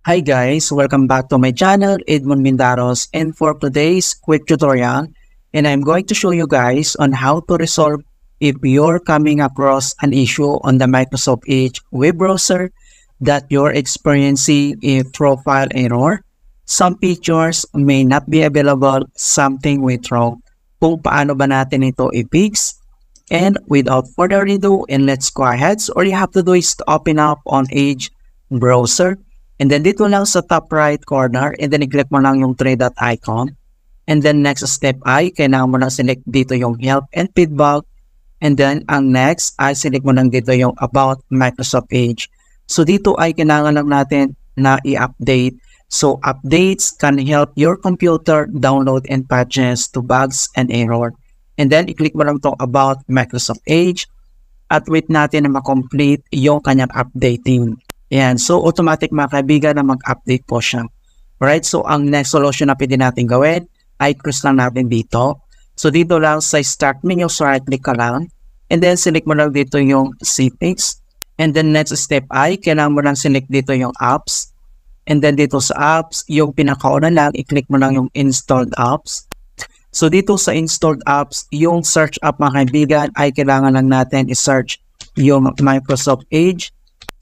Hi guys, welcome back to my channel, Edmund Mindaros, and for today's quick tutorial, and I'm going to show you guys on how to resolve if you're coming across an issue on the Microsoft Edge web browser that you're experiencing a profile error. Some features may not be available, something went wrong. Kung paano ba natin ito i-fix? And without further ado, and let's go ahead. So all you have to do is to open up on Edge browser. And then dito lang sa top right corner, and then i-click mo lang yung three dot icon. And then next step ay, kailangan mo lang select dito yung help and feedback. And then ang next ay select mo lang dito yung about Microsoft Edge. So dito ay kailangan lang natin na i-update. So updates can help your computer download and patches to bugs and error. And then i-click mo lang itong about Microsoft Edge at wait natin na ma-complete yung kanyang updating. Yan. So, automatic mga kaibigan na mag-update po siya. Alright? So, ang next solution na pwede natin gawin ay cruise lang natin dito. So, dito lang sa start menu, so right-click ka lang. And then, select mo lang dito yung settings. And then, next step ay, kailangan mo lang select dito yung apps. And then, dito sa apps, yung pinakauna lang, i-click mo lang yung installed apps. So, dito sa installed apps, yung search app mga kaibigan ay kailangan lang natin i-search yung Microsoft Edge.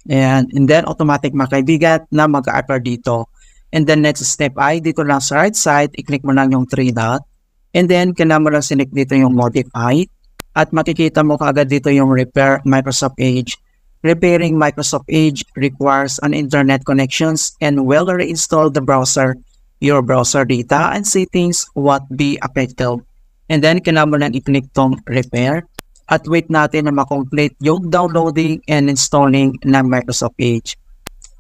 And then automatic mga kaibigan na mag-appear dito. And then next step ay dito lang sa right side, i-click mo lang yung 3 dot. And then kailangan mo lang select dito yung modify. At makikita mo kaagad dito yung repair Microsoft Edge. Repairing Microsoft Edge requires an internet connections and will reinstall the browser. Your browser data and settings won't be affected. And then kailangan mo lang i-click tong repair. At wait natin na ma-complete yung downloading and installing ng Microsoft Edge.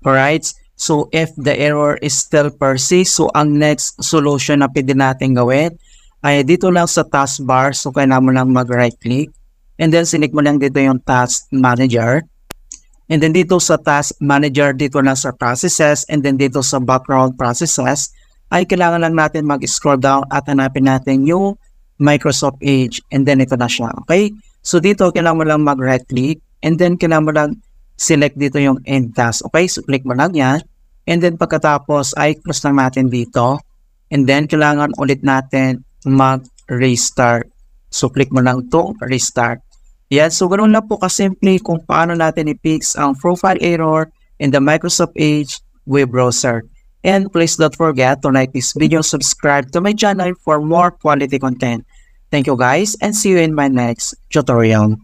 Alright? So, if the error is still persists, so ang next solution na pwede natin gawin ay dito lang sa taskbar. So, kailangan mo lang mag-right click. And then, select mo lang dito yung Task Manager. And then, dito sa Task Manager, dito lang sa Processes. And then, dito sa Background Processes, ay kailangan lang natin mag-scroll down at hanapin natin yung Microsoft Edge. And then, ito na siya. Okay? So, dito, kailangan mo lang mag-right click. And then, kailangan mo lang select dito yung end task. Okay? So, click mo lang yan. And then, pagkatapos, ay close lang natin dito. And then, kailangan ulit natin mag-restart. So, click mo lang itong restart. Yan. So, ganoon lang po kasimple kung paano natin i-fix ang profile error in the Microsoft Edge web browser. And please don't forget to like this video, subscribe to my channel for more quality content. Thank you guys and see you in my next tutorial.